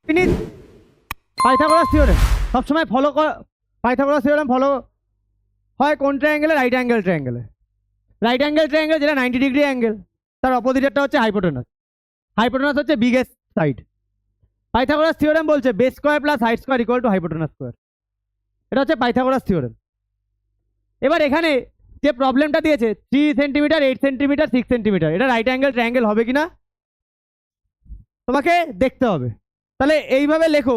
Finish. Pythagoras theorem সবসময় follow কর। Pythagoras theorem follow হয় কোন ট্রায়াঙ্গেলে? রাইট অ্যাঙ্গেল ট্রায়াঙ্গেলে। রাইট অ্যাঙ্গেল ট্রায়াঙ্গেল যেটা 90 ডিগ্রি অ্যাঙ্গেল, তার অপোজিটটা হচ্ছে হাইপোটেনাস। হাইপোটেনাস হচ্ছে বিগেস্ট সাইড। পাইথাগোরাস থিওরেম বলছে base square plus height square equal to hypotenuse square. এটা হচ্ছে পাইথাগোরাস থিওরেম। এবার এখানে যে প্রবলেমটা দিয়েছে 3 সেন্টিমিটার, 8 সেন্টিমিটার, 6 সেন্টিমিটার, এটা রাইট অ্যাঙ্গেল ট্রায়াঙ্গেল হবে কিনা তোমাকে দেখতে হবে। তাহলে এইভাবে লেখো,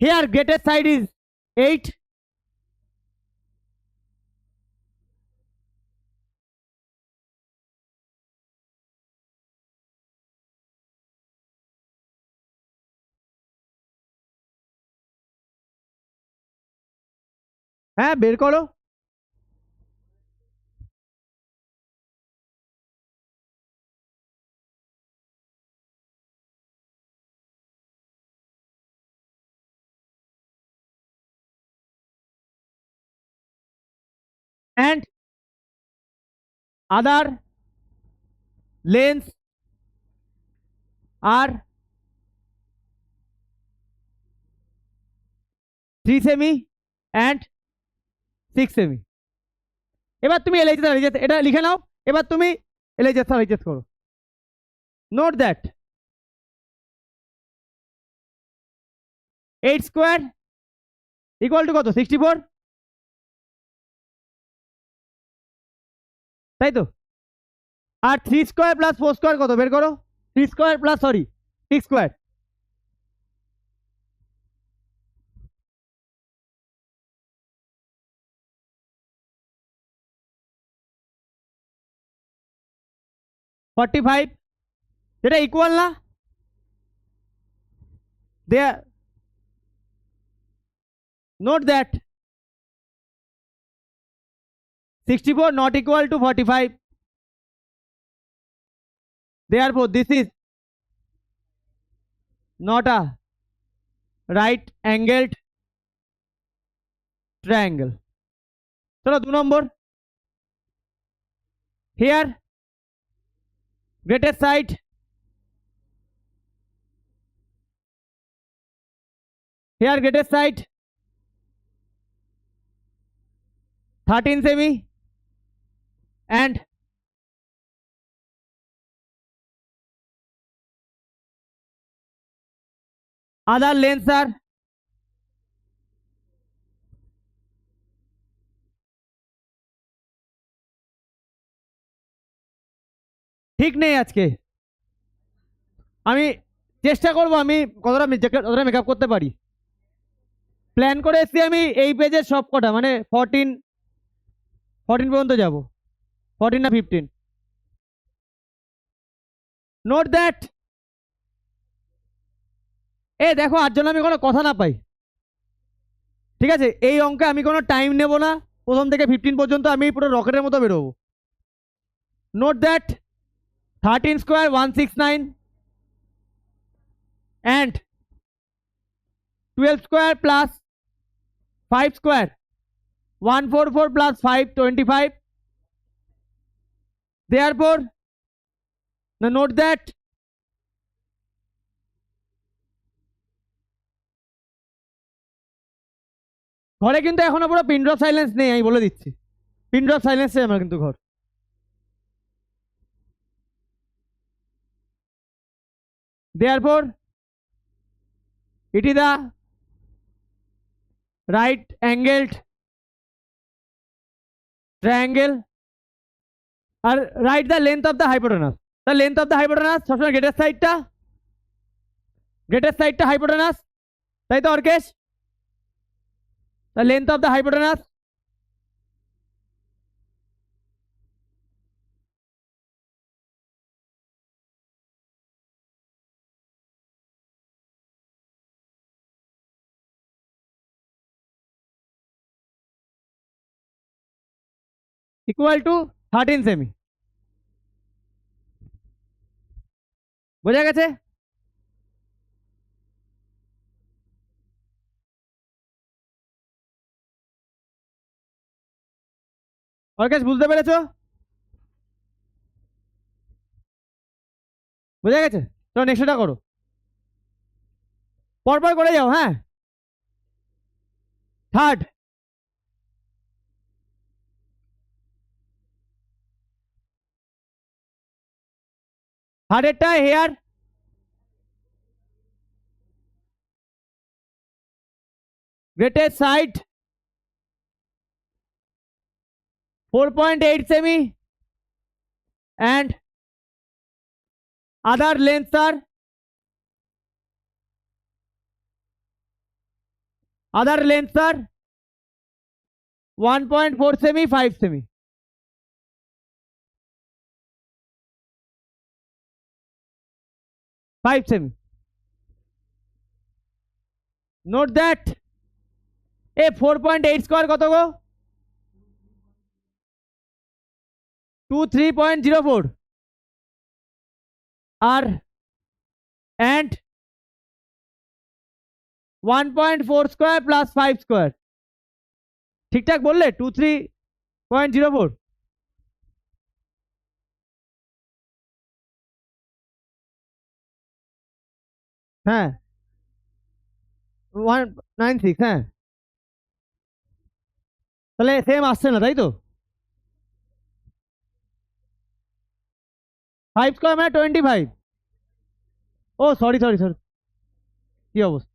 হিয়ার গ্রেটেস্ট সাইড ইজ 8, হ্যাঁ বের করো। And other lengths are 3 semi and 6 semi. এবার তুমি এলএইচএস আর এইচএস এটা লিখে নাও। এবার তুমি এলএইচএস আর এইচএস করো। Note that 8 square equal two কত? 64, তাই তো? আর 3 স্কোয়ার প্লাস 4 স্কোয়ার কত? বের করো। 3 স্কোয়ার প্লাস 6 স্কোয়ার, 45, এটা ইকুয়াল না? দেয়ার note that 64 not equal to 45. Therefore, this is not a right angled triangle. চলো 2 নম্বর। Here, greatest side here greatest side 13 semi and other lengths are ঠিক নেই আজকে। আমি চেষ্টা করব আমি কতটা মেকআপ করতে পারি। প্ল্যান করে এসেছি আমি এই পেজের সব কটা, মানে 14 পর্যন্ত যাব। 14 না 15। নোট দ্যাট, এ দেখো আর জন্য আমি কোনো কথা না পাই, ঠিক আছে? এই অঙ্কে আমি কোনো টাইম নেব না, প্রথম থেকে 15 পর্যন্ত আমি পুরো রকেটের মতো বেরোবো। Note that 13 square 169 and 12 square plus 5 square 144 plus 5 25. Therefore, now note that ঘরে কিন্তু এখনো পুরো পিন ড্রপ সাইলেন্স নেই, আমি বলে দিচ্ছি। পিন ড্রপ সাইলেন্স নেই আমার কিন্তু ঘর। Therefore, it is a right angled triangle. R write the length of the hypotenuse. The length of the hypotenuse সবসময় greatest সাইডটা hypotenuse, তাই তো অর্কেশ? The length of the hypotenuse equal to 13 semi. বোঝা গেছে? অর্কেশ বুঝতে পেরেছো? বোঝা গেছে? চলো নেক্সটটা করো। পরপর করে যাও, হ্যাঁ। থার্ড, থার্ডেরটা here, greatest side 4.8 semi and other lengths are 1.4 semi, 5 semi. Note that a 4.8 square কত গো? 23.04 আর and 1.4 স্কোয়ার প্লাস 5 স্কোয়ার, ঠিকঠাক বললে? 23.04। হ্যাঁ 196, হ্যাঁ তাহলে সেম আসছে না, তাই তো? 5 স্কোয়ার মানে 25। ও সরি সরি সরি, কি অবস্থা।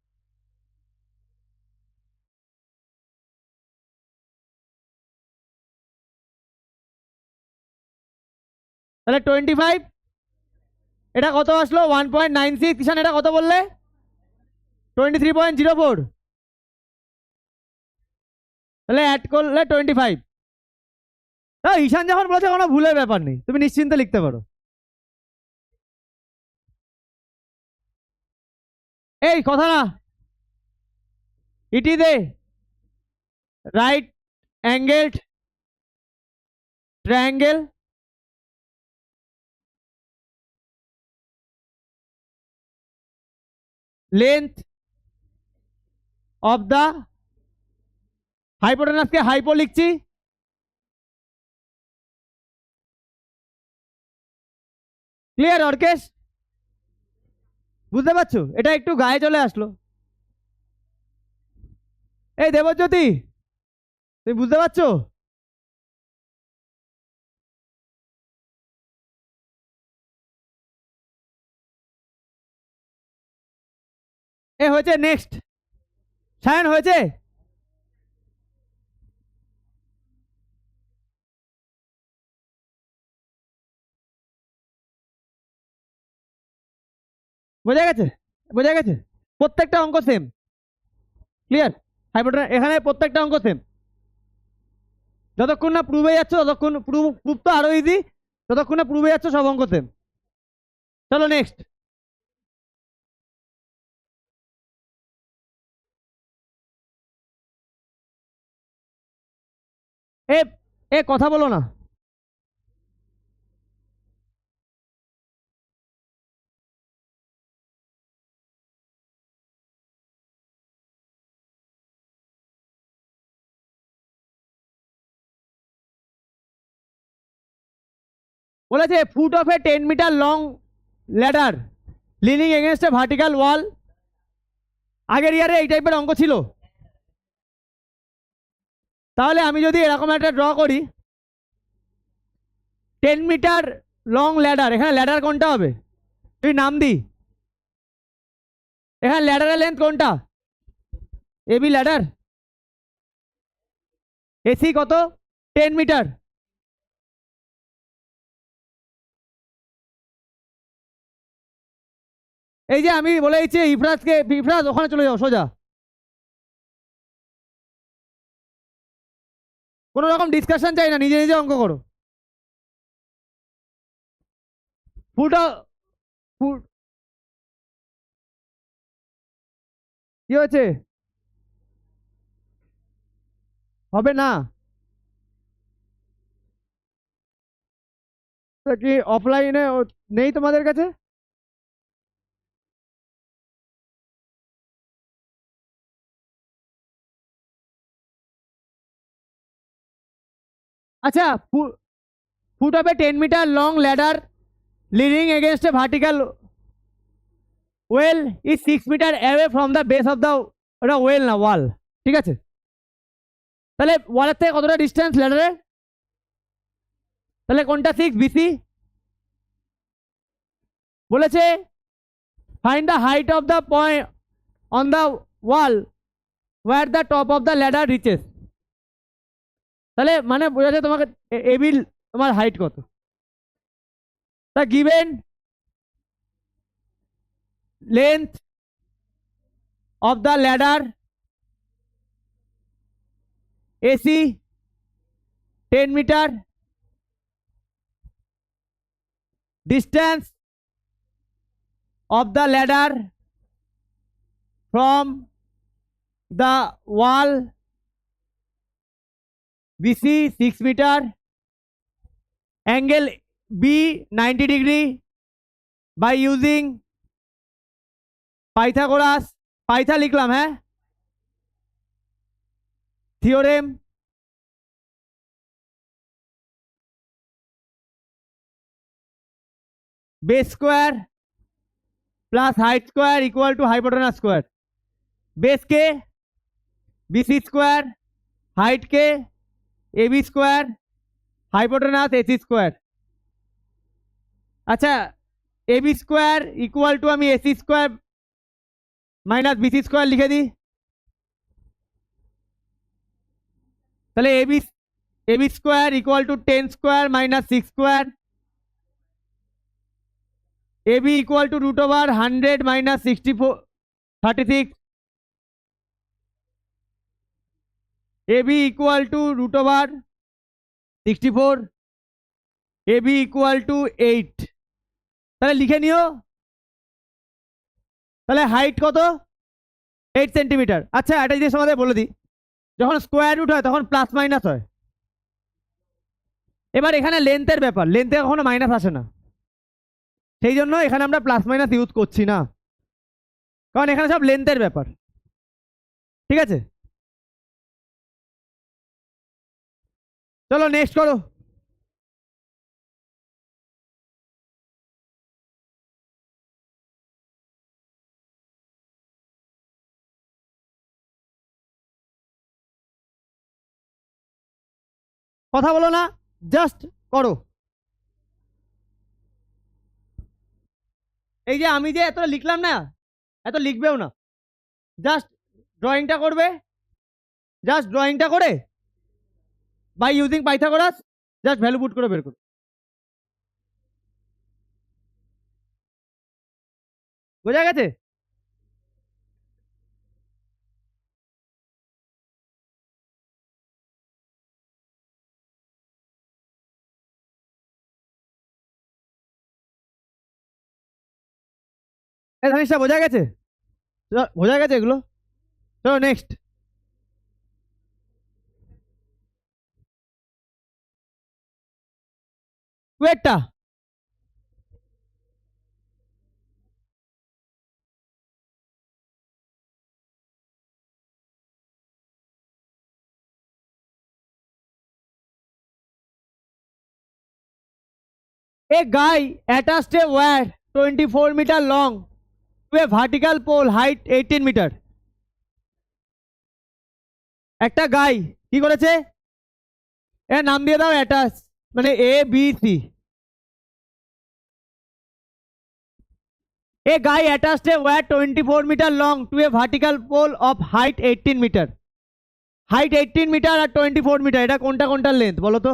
তাহলে 25, এটা কত আসলো? 1.96। কিষান এটা কত বললে? 23.04। তাহলে অ্যাড করলে 25। ঈশান যখন বলেছে কোনো ভুলের ব্যাপার নেই, তুমি নিশ্চিন্তে লিখতে পারো। এই কথা না, it is a right angled triangle length of the হাইপোটেনাসকে হাইপো লিখছি, ক্লিয়ার অর্কেশ? বুঝতে পারছো? এটা একটু গায়ে চলে আসলো। এই দেবজ্যোতি, তুমি বুঝতে পারছো? এ হয়েছে নেক্সট, সায়ন হয়েছে? বোঝা গেছে? বোঝা গেছে? প্রত্যেকটা অঙ্ক সেম, ক্লিয়ার? হাইপোটেনাস এখানে প্রত্যেকটা অঙ্ক সেম, যতক্ষণ না প্রুভে যাচ্ছ ততক্ষণ, প্রুফ তো আরো ইজি, যতক্ষণ না প্রুভে যাচ্ছ সব অঙ্ক সেম। চলো নেক্সট। এ এ কথা বলো না। বলেছে foot of a 10 metre long ladder leaning against a vertical wall. আগের ইয়ারে এই টাইপের অঙ্ক ছিল। তাহলে আমি যদি এরকম একটা ড্র করি, 10 মিটার লং ল্যাডার, এখানে ল্যাডার কোনটা হবে? তুই নাম দি, এখানে ল্যাডারের লেন্থ কোনটা? এবি ল্যাডার, এসি কত? 10 মিটার। এই যে আমি বলে দিচ্ছি ইফরাজকে, ইফরাজ ওখানে চলে যাও সোজা, কোনো রকম ডিসকাশন চাই না, নিজে নিজে অঙ্ক করো। ফুট ফুট কি হয়েছে? হবে না? কি অফলাইনে নেই তোমাদের কাছে? আচ্ছা, foot of a 10 metre long ladder leaning against a vertical well is 6 metre away from the base of the, ওটা ওয়েল না ওয়াল, ঠিক আছে? তাহলে ওয়ালের থেকে কতটা ডিস্টেন্স ল্যাডারে? তাহলে কোনটা 6? বিসি বলেছে find the height of the point on the wall where the top of the ladder reaches. তাহলে মানে বোঝাচ্ছে তোমাকে এবি তোমার হাইট কত। তা given length of the ladder AC 10 metre, distance of the ladder from the wall BC 6 meter, angle B 90 degree by using Pythagoras, পাইথা লিখলাম, হ্যাঁ, theorem, base square plus height square equal to hypotenuse square, base के BC square, height के AB square, hypotenuse AC square। अच्छा AB square equal to আমি AC square minus BC square লিখে দিই, তাহলে AB square equal to 10 square minus 6 square, AB equal to root over 100 minus 64 36, AB equal to root over 64, AB equal to 8। তাহলে লিখে নিও, তাহলে height কত? 8 centimetre. আচ্ছা এটা জিনিস আমাদের বলে দিই, যখন স্কোয়ার রুট হয় তখন প্লাস মাইনাস হয়। এবার এখানে লেন্থের ব্যাপার, লেন্থে কখনো মাইনাস আসে না, সেই জন্য এখানে আমরা প্লাস মাইনাস ইউজ করছি না, কারণ এখানে সব লেন্থের ব্যাপার, ঠিক আছে? চলো নেক্সট করো। কথা বলো না, জাস্ট করো। এই যে আমি যে এত লিখলাম না, এত লিখবেও না, জাস্ট ড্রয়িংটা করবে, জাস্ট ড্রয়িংটা করে by using Pythagoras just value put করে বের করো। বোঝা গেছে? এই জিনিসটা বোঝা গেছে? বোঝা গেছে এগুলো? চলো next. কুয়েটটা A guy attached a wire 24 meter long to a vertical pole height 18 meter. একটা গাই কি করেছে? এর নাম দিয়ে দাও অ্যাটাচ, মানে A B C. A guy attached a wire 24 meter long to a vertical pole of height 18 meter. Height 18 meter R 24 meter, এটা কোনটা কোনটার লেন্থ বলো তো?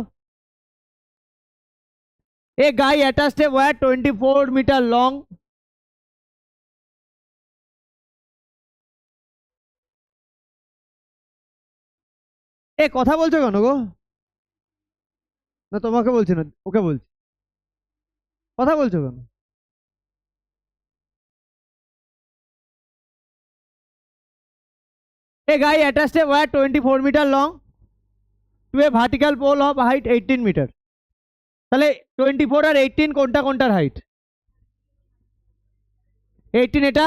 A guy attached a wire 24 meter long এ কথা বলছো কেন গো? না তোমাকে বলছি না, ওকে বলছি। কথা বলছো কেন? A guy attached a wire 24 meter long to a vertical pole of height 18 meter. তাহলে 24 আর 18 কোনটা কোনটার হাইট? 18 এটা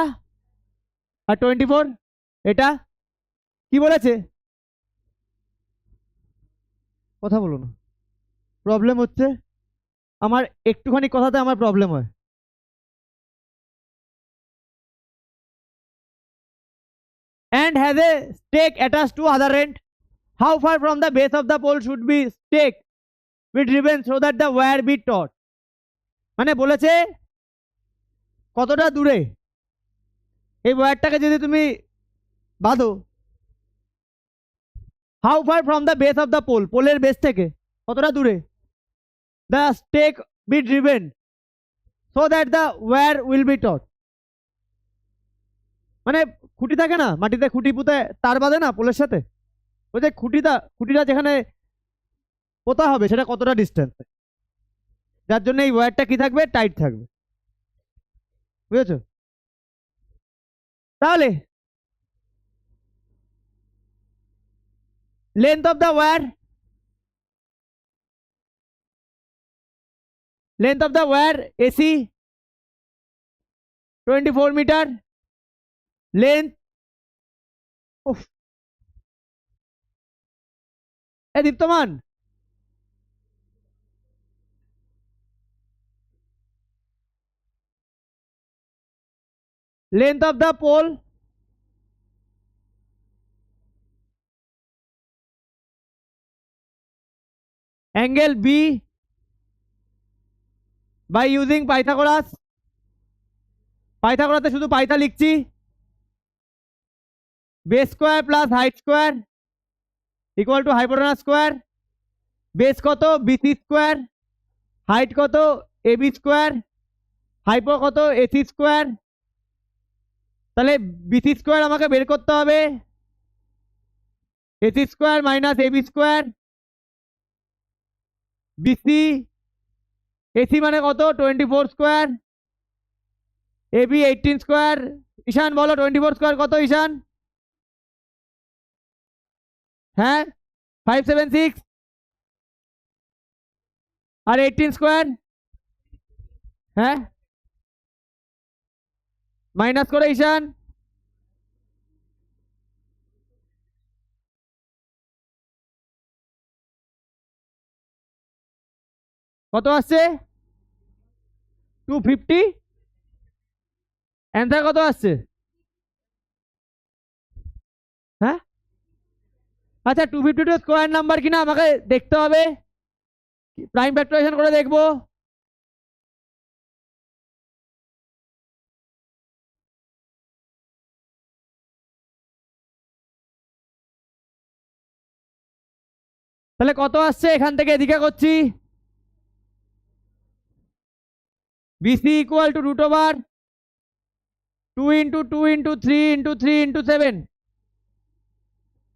আর 24 এটা। কি বলেছে? কথা বলো না, প্রবলেম হচ্ছে আমার, একটুখানি কথাতে আমার প্রবলেম হয়। and has a stake attached to other end. How far from the base of the pole should be stake be driven so that the wire be taut? মানে বলেছে কতটা দূরে এই ওয়্যারটাকে যদি তুমি বাঁধো, how far from the base of the pole, পোলের base থেকে কতটা দূরে the stake be driven so that the wire will be taut. মানে খুঁটি থাকে না, মাটিতে খুঁটি পুঁতে তার বাঁধে না পোলের সাথে, ওই যে খুঁটিটা যেখানে পোতা হবে সেটা কতটা ডিস্টেন্সে, যার জন্য এই ওয়্যারটা কি থাকবে, টাইট থাকবে। বুঝেছো? তাহলে length of the wire, length of the wire AC 24 meter, length উফ, এ দীপ্তমান length of the pole angle B by using Pythagoras, পাইথাগোরাসে শুধু পাইথা লিখছি, base square plus height square equal to hypotenuse square, base কত BC square, height কত AB square, hypo কত AC square. তাহলে BC square আমাকে বের করতে হবে, AC square minus AB square, BC AC মানে কত 24 স্কোয়ার, এবি 18 স্কোয়ার। ঈশান বলো 24 স্কোয়ার কত ঈশান? হ্যাঁ 576, আর 18 স্কোয়ার, হ্যাঁ মাইনাস করে ঈশান, কত আসছে 250, অ্যান্সার কত আসছে? হ্যাঁ আচ্ছা 252 স্কোয়ার নাম্বার কিনা আমাকে দেখতে হবে, প্রাইম ফ্যাক্টরাইজেশন করে দেখবো। তাহলে কত আসছে এখান থেকে এদিকে করছি, BC equal to root over 2 into 2 into 3 into 3 into 7।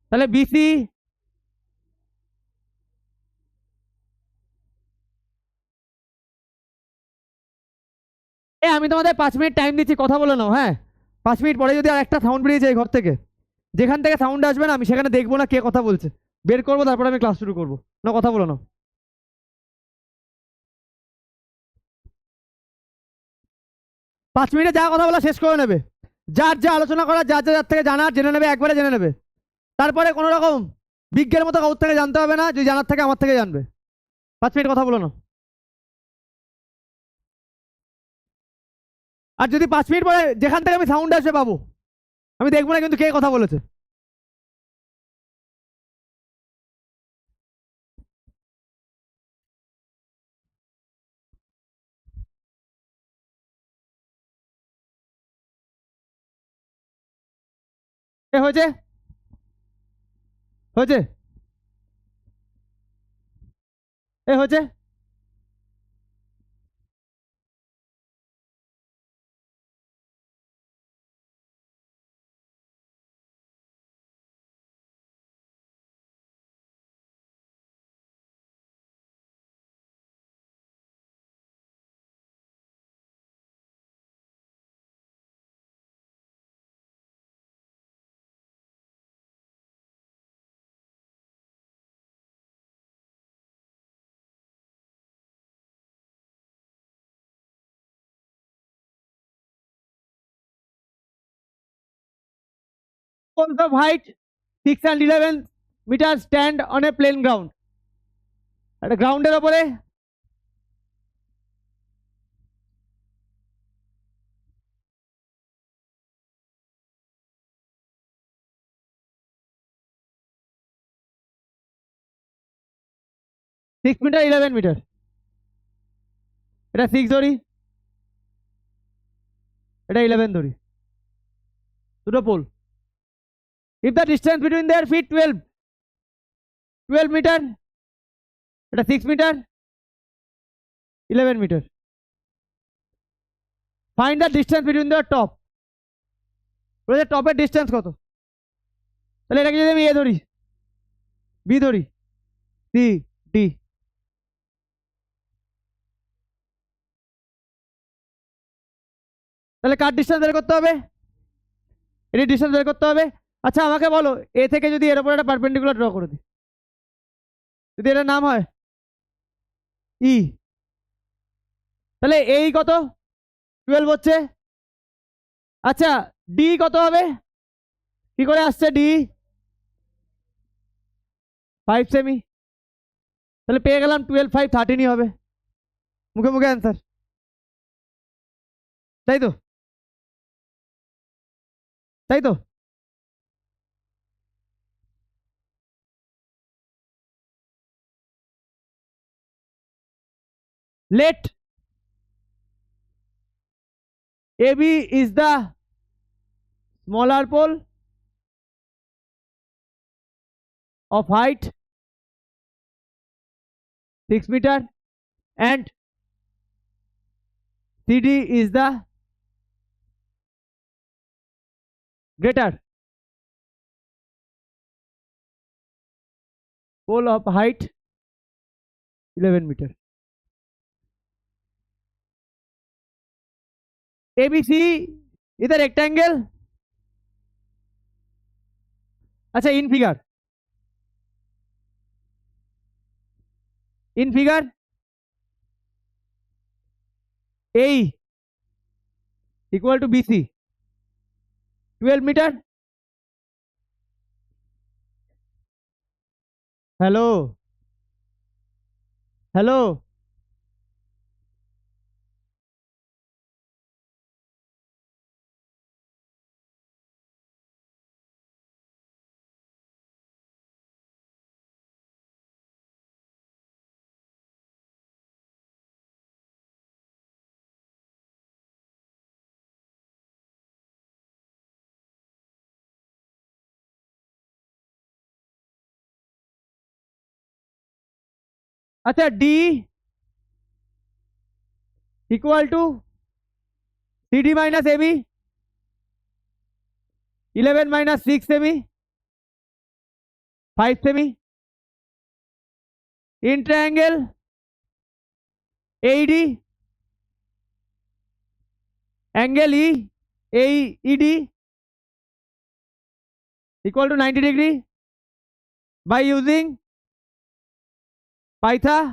তাহলে বিসি আমি তোমাদের 5 মিনিট টাইম দিচ্ছি, কথা বলে নাও। হ্যাঁ 5 মিনিট পরে যদি আর একটা সাউন্ড বেরিয়েছে এই ঘর থেকে, যেখান থেকে সাউন্ড আসবে না আমি সেখানে দেখবো না কে কথা বলছে, বের করবো, তারপরে আমি ক্লাস শুরু করবো। না কথা বলে নাও। 5 মিনিটে যা কথা বলা শেষ করে নেবে, যার যা আলোচনা করা, যার থেকে জানার জেনে নেবে, একবারে জেনে নেবে। তারপরে কোনো রকম বিজ্ঞের মতো কাউর থেকে জানতে হবে না, যদি জানার থাকে আমার থেকে জানবে। 5 মিনিট কথা বলো না। আর যদি 5 মিনিট পরে যেখান থেকে আমি সাউন্ড আসবে পাবো, আমি দেখবো না কিন্তু কে কথা বলেছে। এ হয়েছে হয়েছে এ হয়েছে। Poles of height 6 and 11 meters stand on a plain ground, একটা গ্রাউন্ডের ওপরে 6 মিটার 11 মিটার, এটা 6 ধরি, এটা 11 ধরি, দুটো pole. If the distance between their feet 12 metre, এটা 6 metre 11 metre. Find the distance between their top, বলেছে টপের ডিস্টেন্স কত। তাহলে এটাকে যদি আমি এ ধরি, বি ধরি, সি, ডি, তাহলে কার ডিস্টেন্স বের করতে হবে? এটি ডিস্টেন্স বের করতে হবে। আচ্ছা আমাকে বলো, এ থেকে যদি এর উপর একটা পারপেন্ডিকুলার ড্র করে দিই, যদি এটার নাম হয় ই, তাহলে এই কত? 12 হচ্ছে। আচ্ছা ডি কত হবে? কি করে আসছে ডি? 5 সেমি। তাহলে পেয়ে গেলাম 12, 5, 13ই হবে। মুখে মুখে অ্যান্সার, তাই তো? তাই তো? Let AB is the smaller pole of height 6 meter and CD is the greater pole of height 11 meter. ABC is a rectangle. अच्छा in figure A equal to BC 12 meter. Hello, hello, अच्छा D equal to CD minus AB 11 minus 6 semi 5 semi in triangle AED angle AED equal to 90 degree by using Python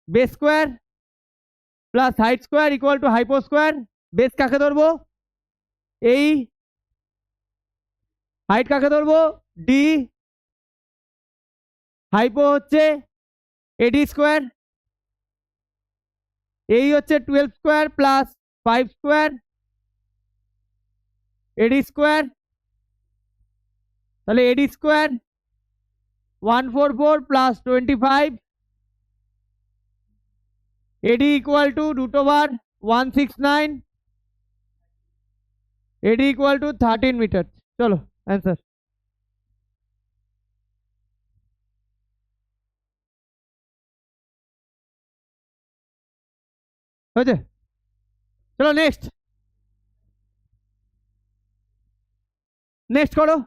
base square plus height square equal to hypo square. Base কাকে ধরবো? এই height কাকে ধরবো? D, hypo হচ্ছে এডি square, এই হচ্ছে 12 square plus 5 square AD square, তাহলে AD square 144 plus 25 AD equal to root over 169 AD equal to 13 metre. চলো অ্যান্সার। হয়েছে? চলো নেক্সট, নেক্সট করো।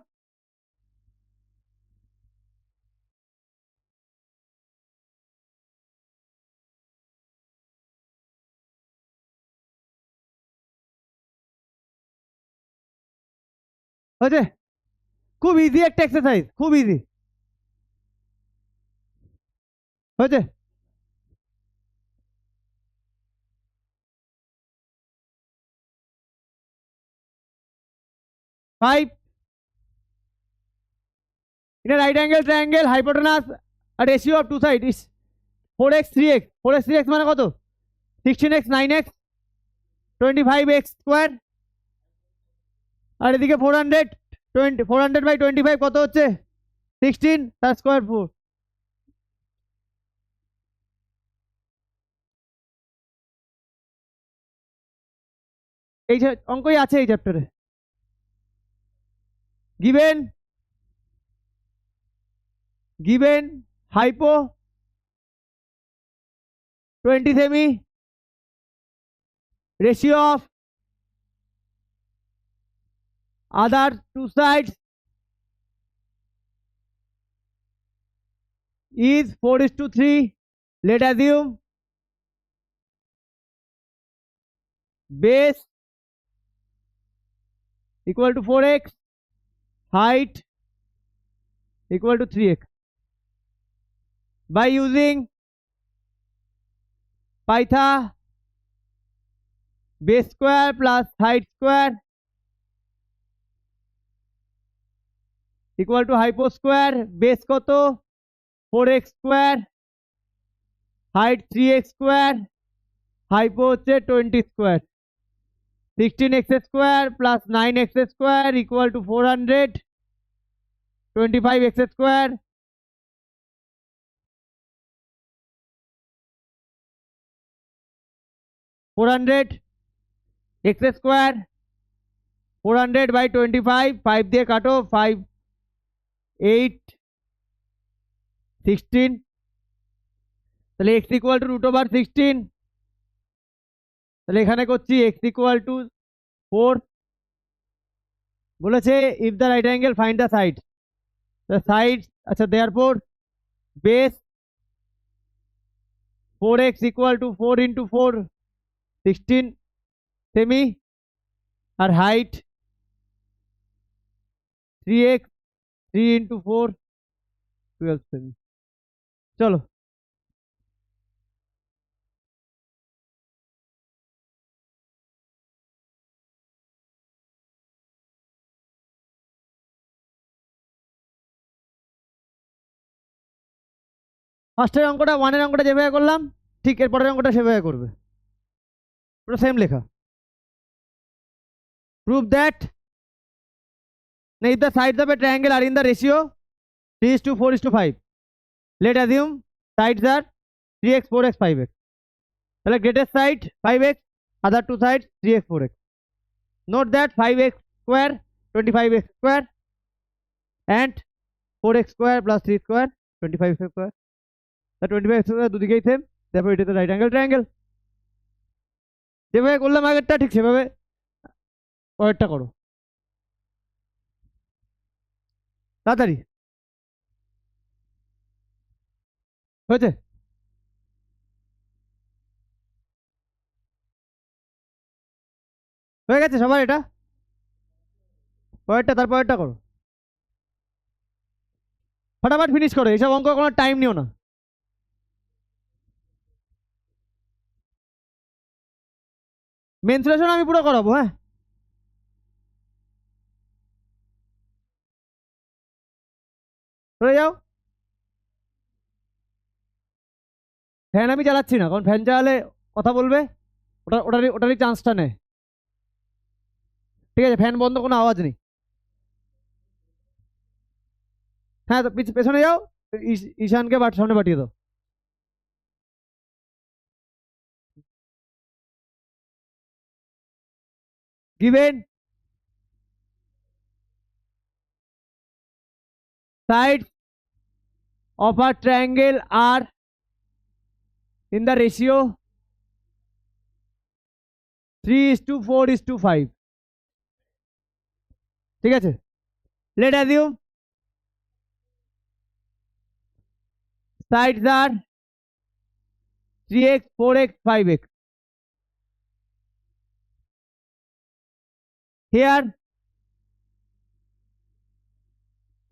হয়েছে? খুব ইজি একটা এক্সারসাইজ, খুব ইজি। হয়েছে? Five in a right angle triangle hypotenuse a ratio of two sides is 4x 3x 4x 3x মানে কত? 16x 9x 25x স্কয়ার, আর এদিকে 400 400 বাই 25 কত হচ্ছে? 16, তার স্কয়ার 4। এই অঙ্কই আছে এই চ্যাপ্টারে। given hypo 20 semi, ratio of other two sides is 4:3. Let assume base equal to 4x, height equal to 3x. By using Pytha, base square plus height square equal to hypo square, base কত 4x square, height 3x square, hypo হচ্ছে 20 square, 16x square plus 9x square equal to 400, 25x square, x square, 400 by 25, 5 দিয়ে কাটো, 5 8 16, তাহলে x equal to √16, তাহলে এখানে করছি x equal to 4, বলেছে if the right angle find the side, the side, আচ্ছা therefore base 4x equal to 4 into 4 16 semi, R height 3x 3 into 4 12 semi। চলো ফার্স্টের অঙ্কটা, ওয়ানের অঙ্কটা যেভাবে করলাম ঠিক এরপরের অঙ্কটা সেভাবে করবে, পুরো সেম লেখা। prove that if the sides of a triangle are in the ratio 3:4:5, let assume sides are 3x 4x 5x, তাহলে greatest side 5x, other two sides 3x 4x. Note that 5x square 25x square and 4x square plus 3 square 25x square, the 25x square দুদিকেই same, therefore it is a right angle triangle। যেভাবে করলাম আগেরটা ঠিক সেভাবে পরেরটা করো তাড়াতাড়ি, হয়েছে? হয়ে গেছে সবার এটা? পরেরটা, তারপরেরটা করো, ফটাফট ফিনিশ করো, এইসব অঙ্ক কোনো টাইম নিও না। মেনসুরেশন আমি পুরো করাবো, হ্যাঁ চলে যাও। ফ্যান আমি চালাচ্ছি না, কারণ ফ্যান চালালে কথা বলবে, ওটারই চান্সটা নেয়। ঠিক আছে, ফ্যান বন্ধ, কোনো আওয়াজ নেই। হ্যাঁ, তো পেছনে যাও, ঈশানকে সামনে পাঠিয়ে দাও। given sides of a triangle are in the ratio 3:4:5, ঠিক আছে? let assume sides are 3x 4x 5x. Here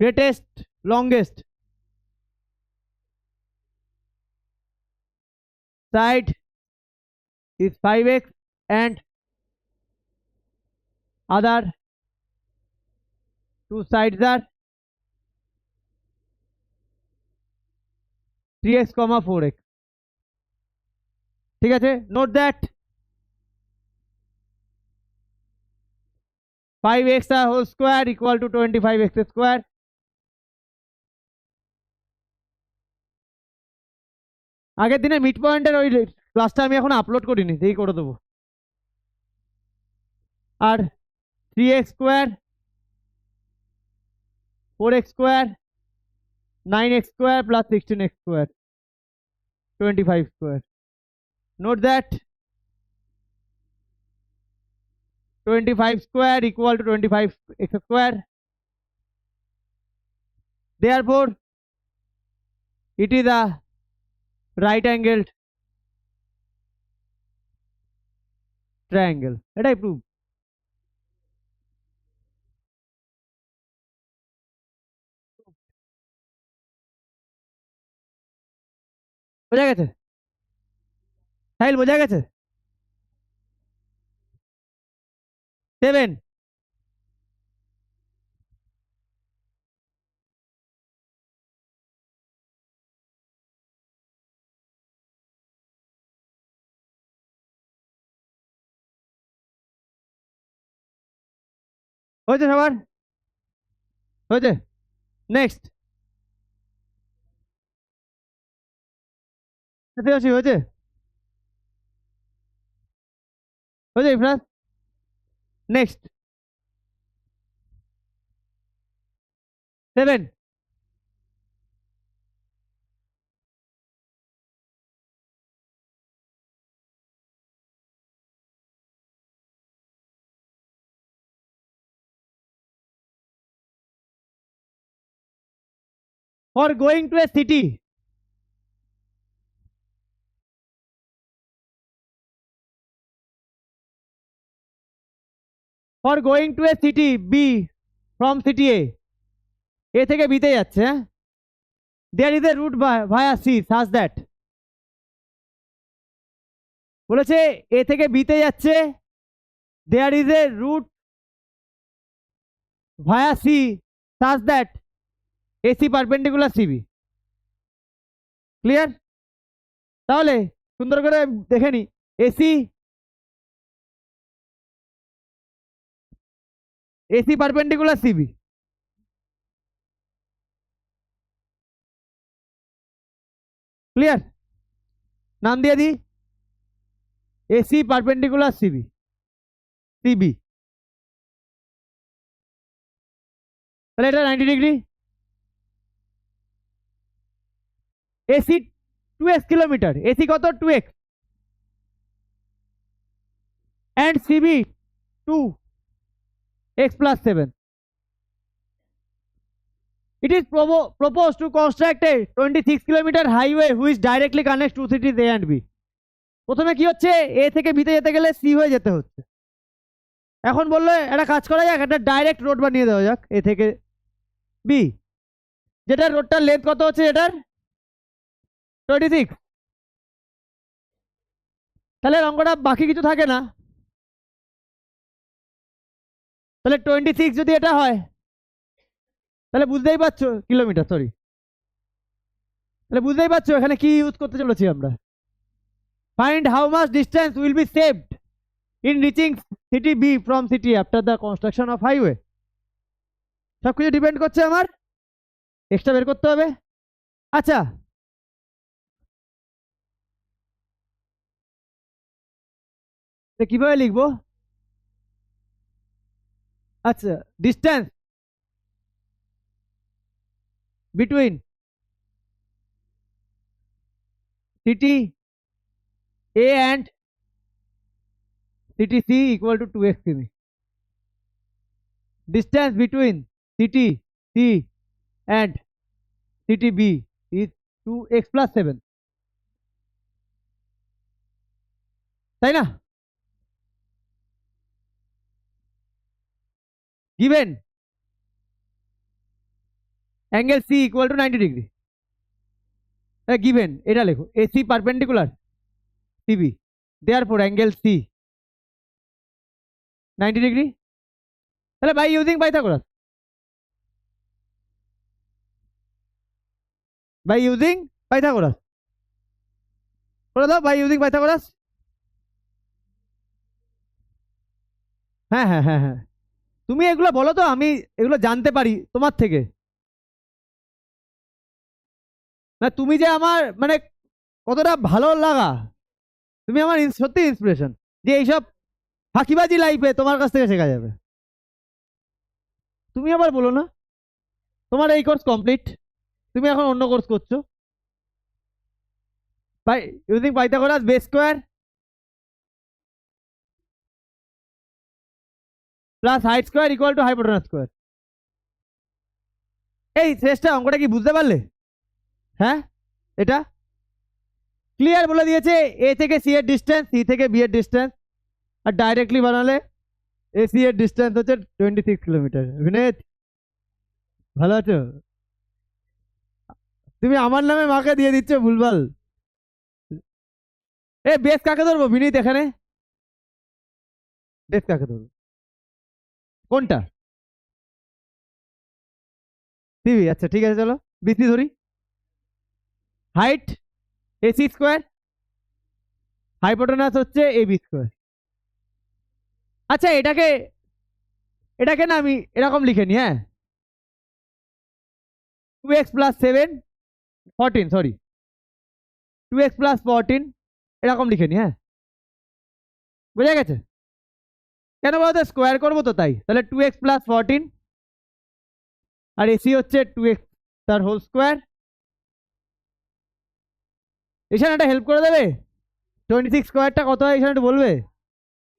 greatest longest side is 5x and other two sides are 3x, 4x, ঠিক আছে? note that 5x whole square equal to 25x square, আগের দিনে mid পয়েন্টের ওই ক্লাসটা আমি এখন আপলোড করিনি, সেই করে দেবো। আর 3x square 4x square 9x square plus 16x square 25 square. Note that 25 square equal to 25x square. Therefore, it is a right angled triangle. Let I prove. বোঝা গেছে? সাহিল বোঝা গেছে? 7 হয়েছে সবার? হয়েছে? নেক্সট হয়েছে হয়েছে হয়েছে Ifraz? Next 7 for going to a city. For going to a city B from city A. A থেকে B তে যাচ্ছে, হ্যাঁ? There is a route via C such that বলেছে A থেকে B তে যাচ্ছে, there is a route via C such that AC perpendicular CB. Clear? তাহলে সুন্দর করে দেখে নি, AC perpendicular CB. ক্লিয়ার? নাম দিয়ে দিই AC perpendicular CB. তাহলে এটা 90 degree. AC 2x kilometre, AC কত? 2x, and CB 2x plus 7. It is proposed to construct a 26 kilometer highway which directly connects two cities A and B. প্রথমে কি হচ্ছে, A থেকে B তে যেতে গেলে C হয়ে যেতে হচ্ছে। এখন বললো একটা কাজ করা যাক, একটা ডাইরেক্ট রোড বানিয়ে দেওয়া যাক A থেকে B, যেটা রোডটার লেন্থ কত হচ্ছে এটার? 26। তাহলে অঙ্কটা বাকি কিছু থাকে না। তাহলে 26 যদি এটা হয়, তাহলে বুঝতেই পারছো কিলোমিটার, সরি, তাহলে বুঝতেই পারছো এখানে কি ইউজ করতে চলেছি আমরা। Find how much distance will be saved in reaching city B from city after the construction of highway. সবকিছু ডিপেন্ড করছে আমার, এক্সট্রা বের করতে হবে। আচ্ছা, কিভাবে লিখবো? আচ্ছা, distance between city A and city C equal to 2x CB. Distance between city C and city B is 2x plus 7. তাই না? Given angle C equal to 90 degree. Given এটা লেখো AC perpendicular CB, therefore angle C 90 degree. তাহলে by using Pythagoras, করে দাও by using Pythagoras. হ্যাঁ হ্যাঁ হ্যাঁ হ্যাঁ, তুমি এগুলো বলো তো, আমি এগুলো জানতে পারি তোমার থেকে। না, তুমি যে আমার মানে কতটা ভালো লাগা, তুমি আমার সত্যি ইন্সপিরেশন, যে এইসব ফাঁকিবাজি লাইফে তোমার কাছ থেকে শেখা যাবে। তুমি আবার বলো না তোমার এই কোর্স কমপ্লিট, তুমি এখন অন্য কোর্স করছো। By using Pythagoras base square plus height square equal to hypotenuse square. এই শেষটা অঙ্কটা কি বুঝতে পারলে? হ্যাঁ, এটা ক্লিয়ার বলে দিয়েছে এ থেকে সি এর ডিস্টেন্স, সি থেকে বি এর ডিস্টেন্স, আর ডাইরেক্টলি বানালে এ সি এর ডিস্টেন্স হচ্ছে 26 কিলোমিটার। বিনেত ভালো আছো? তুমি আমার নামে মাকে দিয়ে দিচ্ছ ভুলভাল। এ বেশ কাকে ধরবো বিনীত এখানে? বেশ কাকে ধরবো? কোনটা? সিবি, আচ্ছা ঠিক আছে চলো বিসি ধরি। হাইট এসি স্কোয়ার, হাইপোটেনাস হচ্ছে এবি স্কোয়ার। আচ্ছা এটাকে এটাকে না আমি এরকম লিখে নি, হ্যাঁ 2x plus 7 14, sorry 2x plus 14 এরকম লিখে নি, হ্যাঁ বুঝা গেছে? কেন বলতো স্কোয়ার করবো তো তাই, তাহলে 2x প্লাস 14 আর এসি হচ্ছে 2x তার হোল স্কোয়ার। এখানে একটা হেল্প করে দেবে, 26 স্কোয়ারটা কত হয় এখানে একটু বলবে?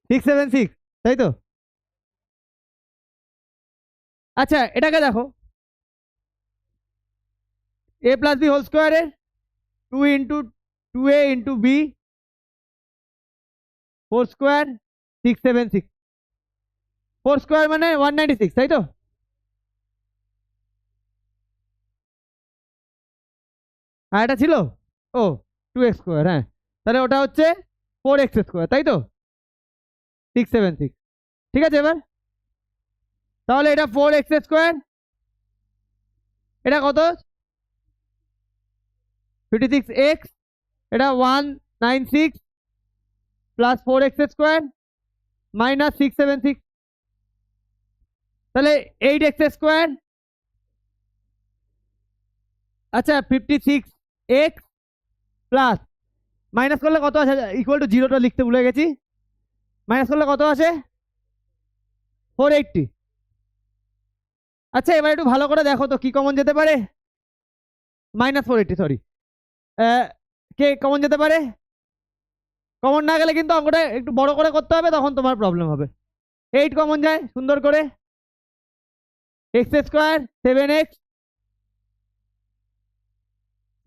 676, তাই তো? আচ্ছা এটাকে দেখো, এ প্লাস বি হোল স্কোয়ারের 2 into 2a into B four square 676, 4 square মানে 196, তাই তো? আর এটা ছিল ও 2x স্কোয়ার, হ্যাঁ তাহলে ওটা হচ্ছে 4x স্কোয়ার, তাই তো? 676, ঠিক আছে। এবার তাহলে এটা 4x স্কোয়ার, এটা কত 56x, এটা 196 প্লাস 4x স্কোয়ার মাইনাস 676, তাহলে 8x স্কোয়ার। আচ্ছা 56x প্লাস মাইনাস করলে কত আছে, ইকুয়াল টু জিরোটা লিখতে ভুলে গেছি, মাইনাস করলে কত আছে 480। আচ্ছা এবার একটু ভালো করে দেখো তো কি কমন যেতে পারে, -480, সরি কে কমন যেতে পারে? কমন না গেলে কিন্তু অঙ্কটা একটু বড় করে করতে হবে, তখন তোমার প্রবলেম হবে। 8 কমন যায় সুন্দর করে, এক্স স্কোয়ার 7x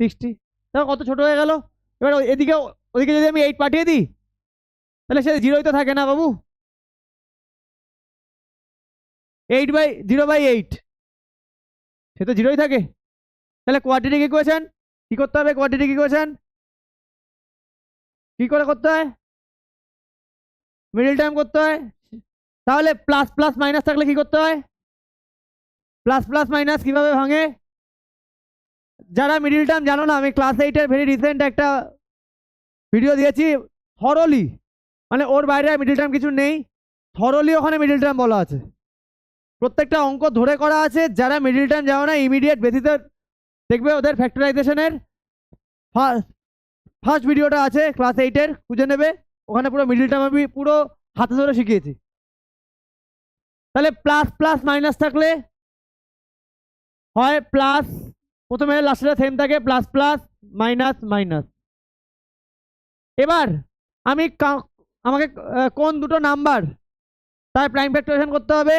60, দেখো কত ছোট হয়ে গেল। এবার এদিকে ওদিকে যদি আমি 8 পাঠিয়ে দিই তাহলে সে জিরোই তো থাকে না বাবু, 0/8 সে তো জিরোই থাকে। তাহলে কোয়াড্রেটিক ইকুয়েশন কি করতে হবে? কোয়াড্রেটিক ইকুয়েশন কি করে করতে হয়? মিডল টার্ম করতে হয়। তাহলে প্লাস প্লাস মাইনাস থাকলে কি করতে হয়? প্লাস প্লাস মাইনাস কিভাবে ভাঙে? যারা মিডল টার্ম জানো না, আমি ক্লাস 8-এর ভেরি রিসেন্ট একটা ভিডিও দিয়েছি, থরলি মানে ওর বাইরে মিডল টার্ম কিছু নেই, থরলি ওখানে মিডল টার্ম বলা আছে, প্রত্যেকটা অঙ্ক ধরে করা আছে। যারা মিডল টার্ম জানো না ইমিডিয়েট বেসিসে দেখবে ওদের ফ্যাক্টরাইজেশনের ফার্স্ট ভিডিওটা আছে ক্লাস 8-এর, খুঁজে নেবে, ওখানে পুরো মিডল টার্ম আমি পুরো হাতে ধরে শিখিয়েছি। তাহলে প্লাস প্লাস মাইনাস থাকলে হয় প্লাস, প্রথমে লাস্টে সেম থাকে, প্লাস প্লাস মাইনাস মাইনাস। এবার আমি আমাকে কোন দুটো নাম্বার তার প্রাইম ফ্যাক্টরাইজেশন করতে হবে?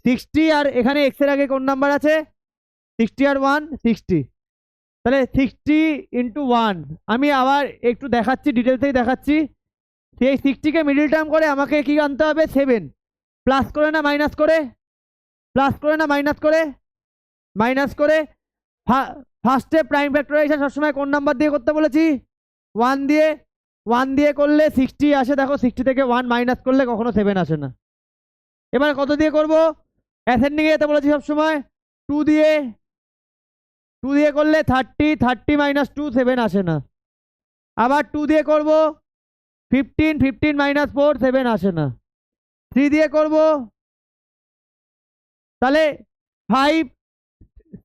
60 আর এখানে এক্স এর আগে কোন নাম্বার আছে? 60 আর 1 60, তাহলে 60 ইন্টু 1। আমি আবার একটু দেখাচ্ছি, ডিটেলসেই দেখাচ্ছি। সেই 60কে মিডল টার্ম করে আমাকে কি আনতে হবে? 7 প্লাস করে না মাইনাস করে? প্লাস করে না মাইনাস করে? মাইনাস করে। ফার্স্টে প্রাইম ফ্যাক্টরাইজেশন সবসময় কোন নাম্বার দিয়ে করতে বলেছি? 1 দিয়ে। 1 দিয়ে করলে 60 আসে, দেখো 60 থেকে 1 মাইনাস করলে কখনো 7 আসে না। এবার কত দিয়ে করব? অ্যাসেন্ডিং এ যেতে বলেছি সবসময়, 2 দিয়ে। 2 দিয়ে করলে 30 মাইনাস 2 7 আসে না। আবার 2 দিয়ে করব 15 মাইনাস 4 7 আসে না। 3 দিয়ে করব, তাহলে 5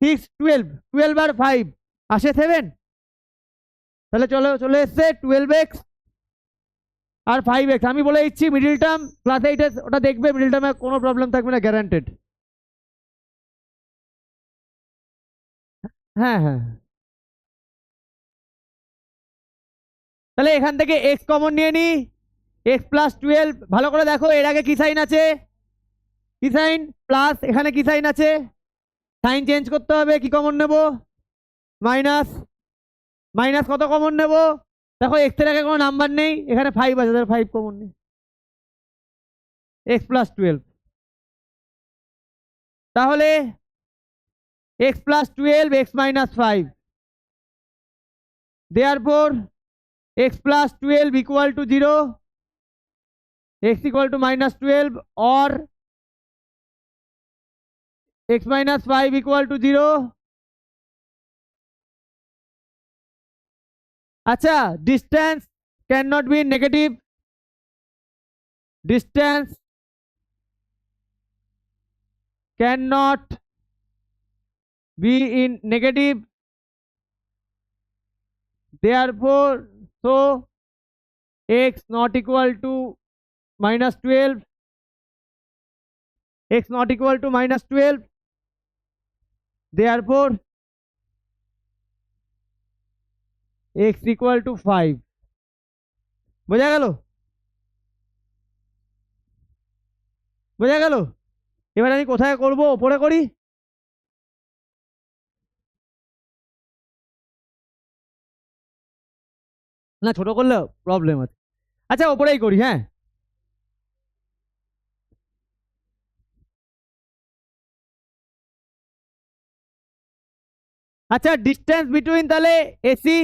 6 12 আর 5 আসে 7, তাহলে চলে এসছে 12x আর 5x আমি বলে দিচ্ছি মিডিল টার্ম প্লাস 8 ওটা দেখবে, মিডিল টার্মে কোনো প্রবলেম থাকবে না, গ্যারান্টেড। হ্যাঁ হ্যাঁ, তাহলে এখান থেকে x কমন নিয়ে নি, x+12। ভালো করে দেখো এর আগে কি সাইন আছে, কি সাইন, প্লাস, এখানে কি সাইন আছে, সাইন চেঞ্জ করতে হবে, কি কমন নেব, মাইনাস। মাইনাস কত কমন নেব, দেখো এক্স এর আগে কোনো নাম্বার নেই, এখানে 5 আছে, 5 কমন নেই, x+12। তাহলে x+12 x-5, therefore x+12 equal to 0, x equal to -12, or x-5 equal to 0। আচ্ছা, distance can not be negative, distance can not be in negative, therefore so x not equal to -12, x not equal to -12, therefore x equal to 5। বোঝা গেল, বোঝা গেল। এবার আমি কোথায় করব, ওপরে করি, না ছোট করলে প্রবলেম আছে। আচ্ছা ওপরেই করি, হ্যাঁ। আচ্ছা ডিস্টেন্স বিটুইন তাহলে এসি,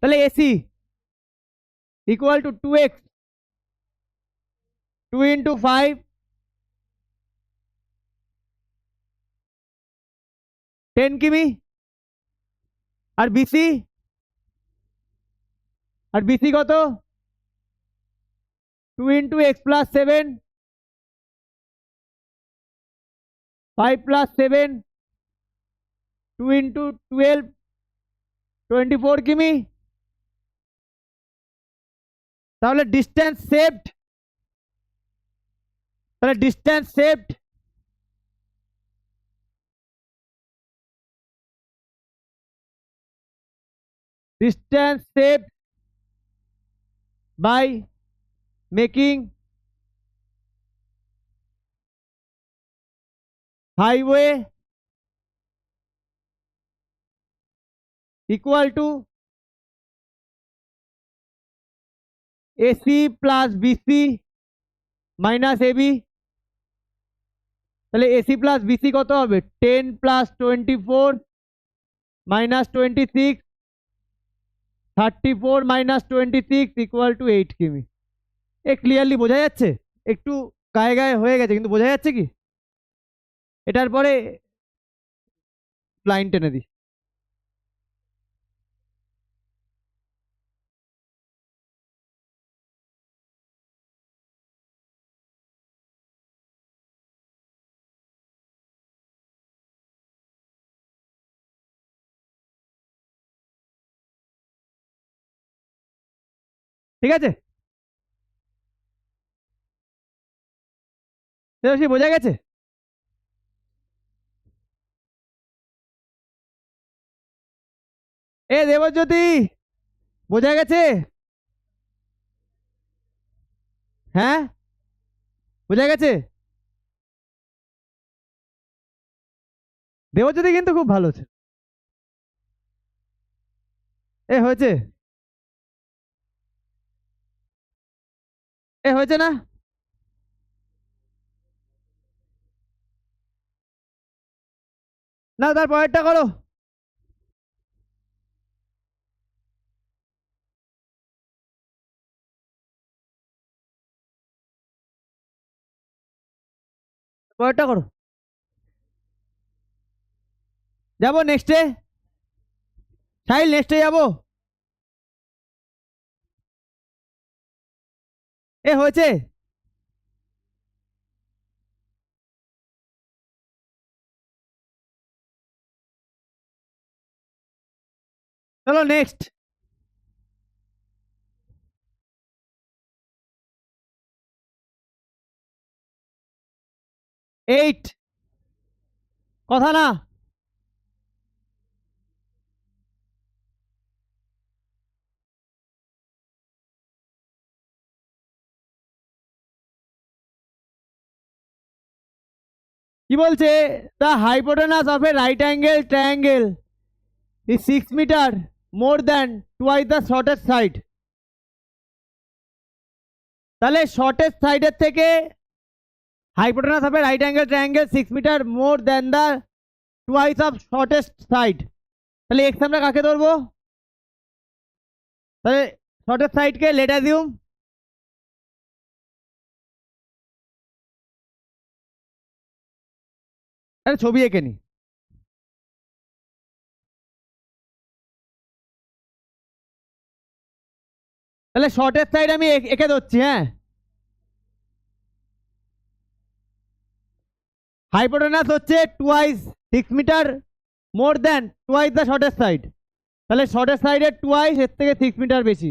তাহলে AC equal two 2x, 2 into 5, 10 কিমি। আর বিসি, আর বিসি কত, 2 into x plus 7, 5 plus 7, 2 into 12, 24 কিমি। তাহলে ডিস্টেন্স সেভড, তাহলে distance saved distance saved by making highway equal to AC plus BC minus AB। তাহলে AC plus BC কত হবে, 10 plus 24 minus 26, 34 minus 26 equal to 8 কিমি। এ clearly বোঝা যাচ্ছে, একটু গায়ে গায়ে হয়ে গেছে কিন্তু বোঝা যাচ্ছে কি। এটার পরে লাইন টেনে দিই, ঠিক আছে, দেবশ্রী বোঝা গেছে। এ দেবজ্যোতি বোঝা গেছে, হ্যাঁ বোঝা গেছে। দেবজ্যোতি কিন্তু খুব ভালো আছে, এ হয়েছে, এ হয়েছে না, না তার পরেরটা করো, পরেরটা করো, যাবো নেক্সটে, সাহিল নেক্সটে যাবো। এ হয়েছে, চলো নেক্সট। 8 কথা না কি বলছে the hypotenuse of a right angle triangle is 6 meter more than twice the shortest side তাহলে শর্টেস্ট সাইডের থেকে hypotenuse of a right angle triangle 6 meter more than the twice of shortest side তাহলে x আমরা কাকে ধরবো তাহলে shortest সাইডকে late assume আরে ছবি এঁকে নি তাহলে শর্টেস্ট সাইড আমি এঁকে ধরছি হ্যাঁ হাইপোটেনাস হচ্ছে twice 6 metre more than twice the shortest side তাহলে শর্টেস্ট সাইডের টুয়াইস এর থেকে 6 মিটার বেশি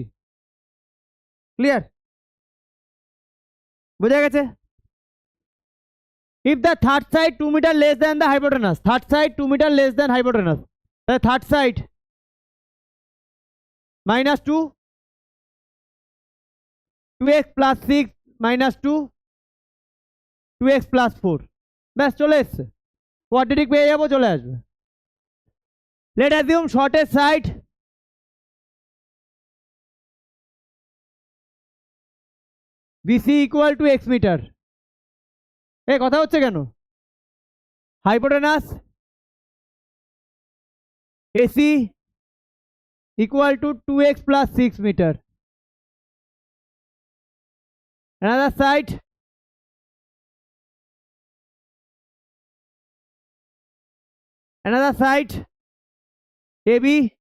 ক্লিয়ার বোঝা গেছে if the third side 2 meter less than the hypotenuse third side 2 meter less than hypotenuse তাহলে third side minus 2 2x plus 6 minus 2 2x plus 4 ব্যাস চলে এসছে কোয়াড্রেটিক পেয়ে যাবো চলে আসবে let assume shortest side BC equal to x metre এ কথা হচ্ছে কেন hypotenuse AC equal to 2x plus 6 meter another side AB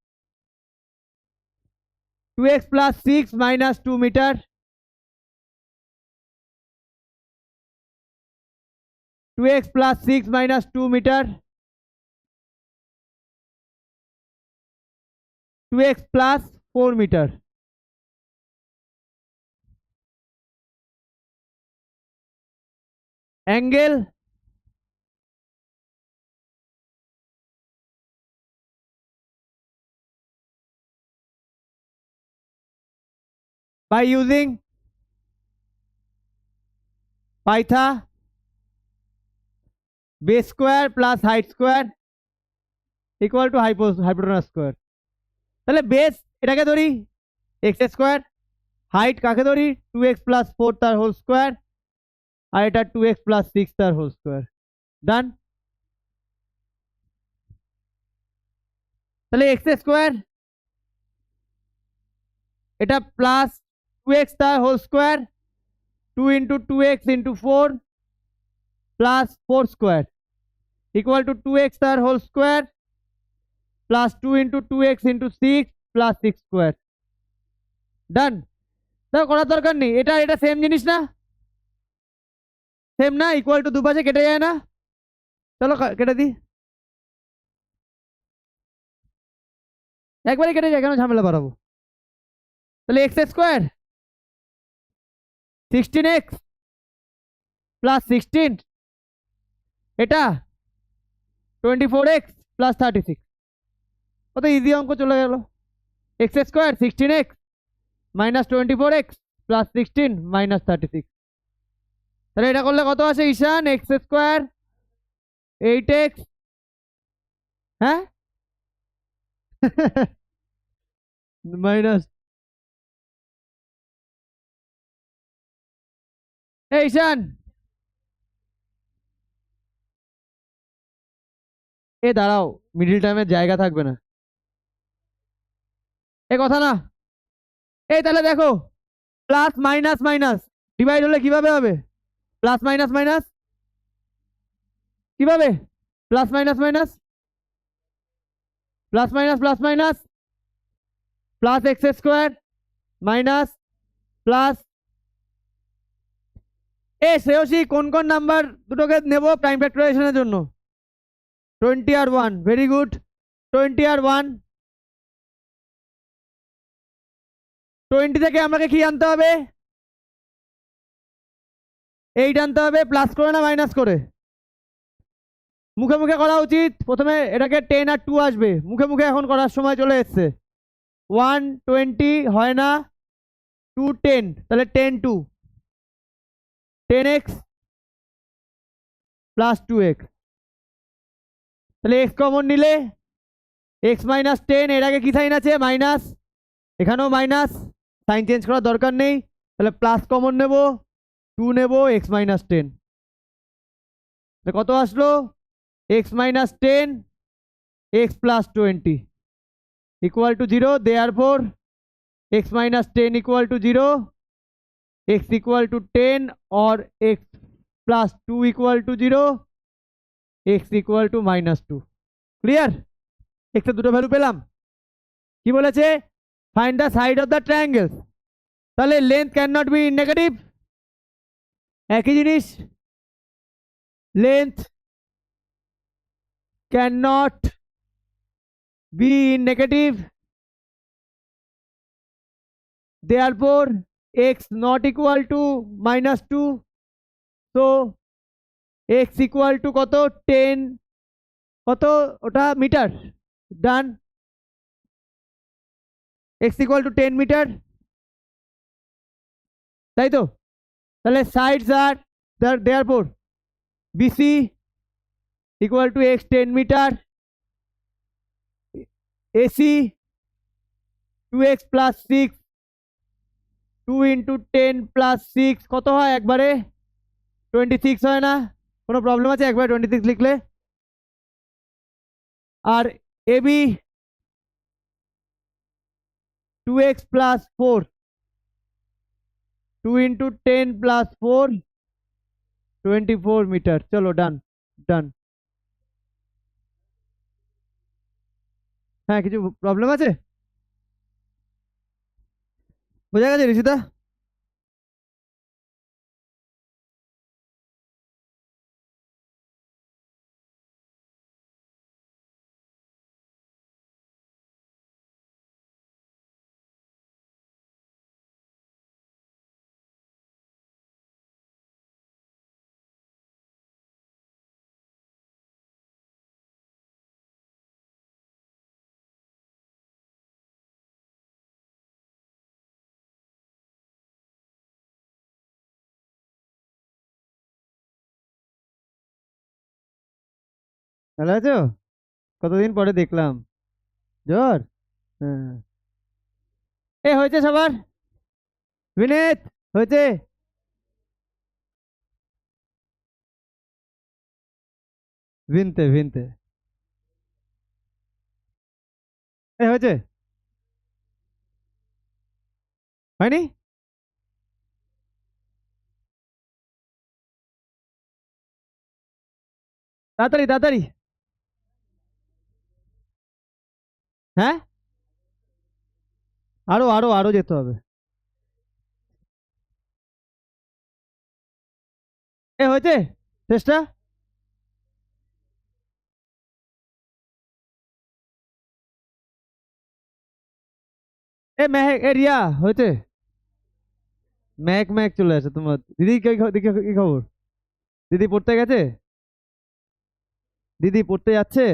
2x plus 6 minus 2 meter 2x plus 6 minus 2 meter 2x plus 4 meter angle by using Python base square plus height square equal to hypotenuse square তাহলে base এটাকে ধরি x square height কাকে ধরি 2x plus 4 তার whole square আর এটা 2x plus 6 তার whole square ডান তাহলে x square এটা প্লাস 2x তার whole square 2 into 2x into 4 plus 4 square equal to 2x তার whole square plus 2 into 2x into 6 plus 6 square done দেখো করার দরকার নেই এটা এটা সেম জিনিস না সেম না ইকুয়াল টু দুপাশে কেটে যায় না চলো কেটে দিই একবারে কেটে যায় কেন ঝামেলা বাড়াবো তাহলে x স্কয়ার 16x প্লাস 16 এটা 24x প্লাস 36 কত ইজি অঙ্ক চলে গেল x square 16x minus 24x plus 16 minus 36 তাহলে এটা করলে কত আসে ঈশান x স্কয়ার 8x হ্যাঁ মাইনাস এই ঈশান এ দাঁড়াও মিডিল টাইমের জায়গা থাকবে না এ কথা না এই তাহলে দেখো প্লাস মাইনাস মাইনাস ডিভাইড হলে কিভাবে হবে প্লাস মাইনাস মাইনাস কিভাবে plus minus minus plus minus plus minus plus x square minus plus এ শ্রেয়সী কোন কোন নাম্বার দুটোকে নেব প্রাইম ফ্যাক্টরাইজেশনের জন্য 20 আর 1 ভেরি গুড 20 আর 1 20 থেকে আমাকে কি আনতে হবে 8 আনতে হবে প্লাস করে না মাইনাস করে মুখে মুখে করা উচিত, প্রথমে এটাকে 10 আর 2 আসবে, মুখে মুখে এখন করার সময় চলে এসছে। 120 হয় না, 210, তাহলে 10 2, 10x প্লাস 2x, তাহলে x কমন নিলে x মাইনাস 10, এর আগে কি সাইন আছে মাইনাস, এখানেও মাইনাস, সাইন চেঞ্জ করার দরকার নেই, তাহলে প্লাস কমন নেব, 2 নেব, x মাইনাস 10, কত আসলো x minus 10 x plus 20 equal to 0, therefore x minus 10 equal to 0, x equal to 10 or x plus 2 equal to 0, x equal to minus 2। Clear? x এর দুটো ভ্যালু পেলাম। কি বলেছে? Find the side of the triangle, তাহলে length can not be negative, একই জিনিস, length can not be in negative, therefore x not equal to minus 2, so x equal to কত 10, কত ওটা metre, done, x equal to 10 metre, তাই তো? তাহলে sides are therefore BC equal to x 10 metre, AC 2x plus 6, 2 into 10 plus 6 কত হয় একবারে 26 হয় না? কোনো প্রবলেম আছে একবারে 26 লিখলে? আর AB 2x plus 4, 2 into 10 plus 4, 24 metre. চলো ডান ডান। হ্যাঁ, কিছু প্রবলেম আছে? বোঝা গেছে ঋষিতা? ভালো আছো? কতদিন পরে দেখলাম। জ্বর? হ্যাঁ। এ হয়েছে সবার? বিনীত হয়েছে? ভিনতে ভিনতে এ হয়েছে? হয়নি? তাড়াতাড়ি তাড়াতাড়ি। হ্যাঁ, আরো আরো আরো যেতে হবে। এ হয়েছে চেষ্টা? এ মেহেক, এ রিয়া হয়েছে? ম্যাক ম্যাক চলে আসে তোমার। দিদি কি খবর? দিদি পড়তে গেছে? দিদি পড়তে যাচ্ছে?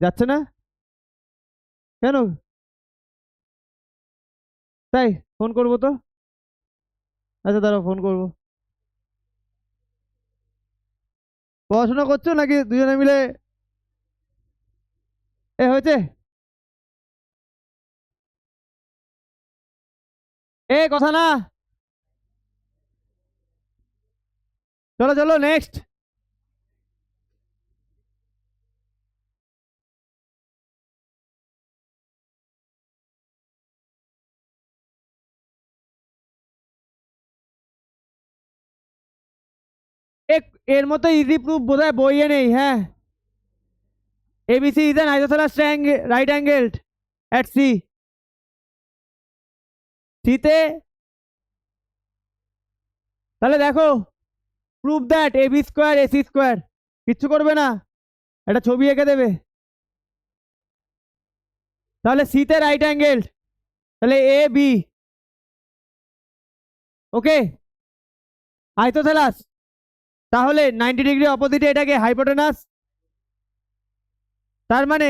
যাচ্ছে না কেন? তাই? ফোন করবো তো। আচ্ছা দাঁড়াও, ফোন করবো। পড়াশোনা করছো নাকি দুজনে মিলে? এ হয়েছে? এ কথা না, চলো চলো নেক্সট। এর মতো ইজি প্রুফ বোধহয় বইয়ে নেই। হ্যাঁ, ABC is an isosceles triangle, right angled at C, সিতে, তাহলে দেখো, prove that AB square AC square, কিচ্ছু করবে না, একটা ছবি এঁকে দেবে, তাহলে সিতে রাইট অ্যাঙ্গেল, তাহলে AB, ওকে, আইসোসেলাস, তাহলে 90 ডিগ্রি অপোজিটে এটাকে হাইপোটেনাস, তার মানে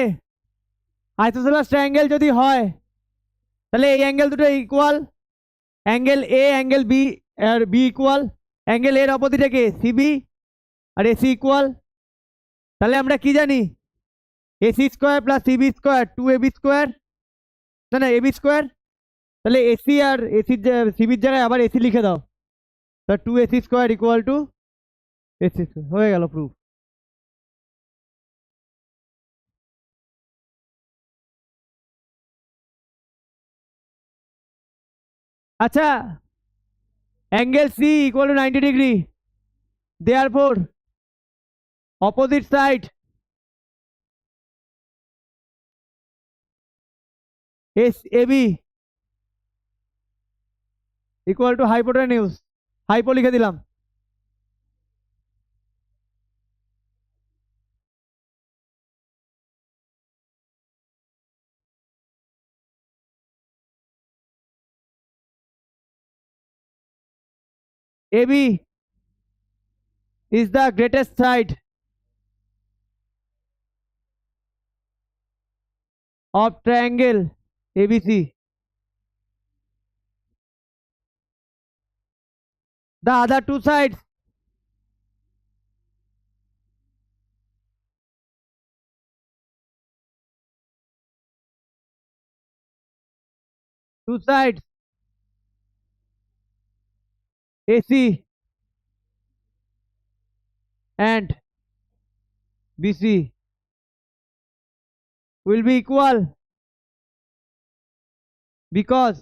আইসোসেলাস ট্রায়াঙ্গেল যদি হয় তাহলে এই অ্যাঙ্গেল দুটো equal, angle A angle B আর বি ইকুয়াল, অ্যাঙ্গেল এর অপোজিটে কে সিবি আর এসি ইকুয়াল। তাহলে আমরা কি জানি, AC square plus CB square 2ab square, না না এবি স্কোয়ার। তাহলে এসি আর এসির সিবির জায়গায় আবার এসি লিখে দাও, তা 2ac square equal to AC square, হয়ে গেল প্রুফ। আচ্ছা, angle C equal to 90 degree, therefore opposite side as AB equal to হাইপোটেনিউস, hypo লিখে দিলাম। AB is the greatest side of triangle ABC. The other two sides AC and BC will be equal because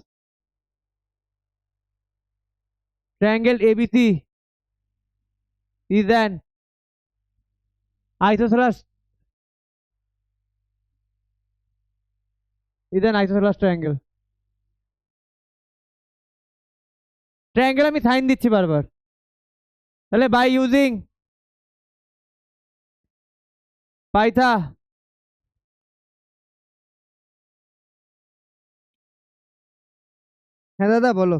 triangle ABC is an isosceles triangle. Triangle আমি sign দিচ্ছি বারবার। তাহলে by using পাইথা হ্যাঁ দাদা বলো।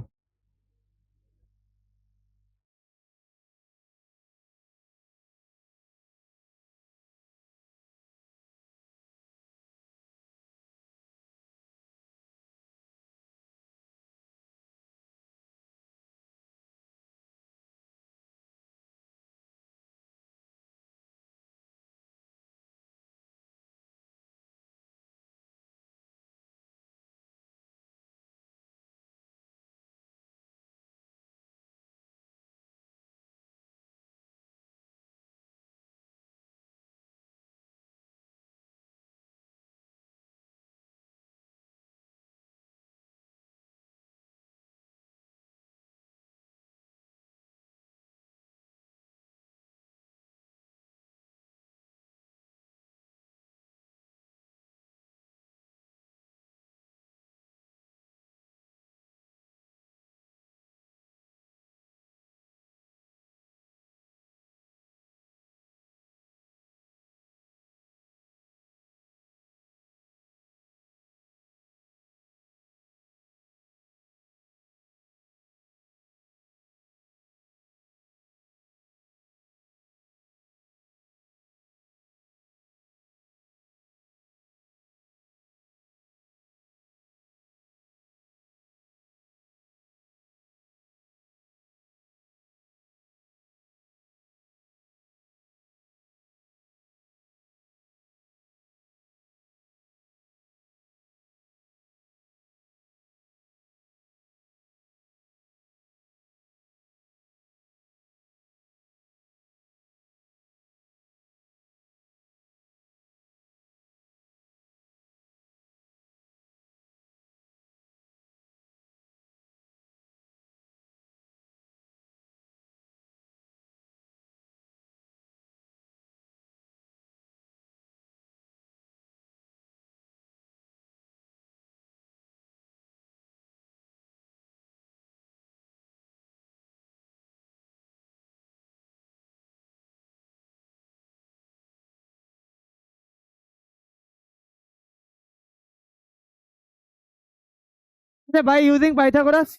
By using Pythagoras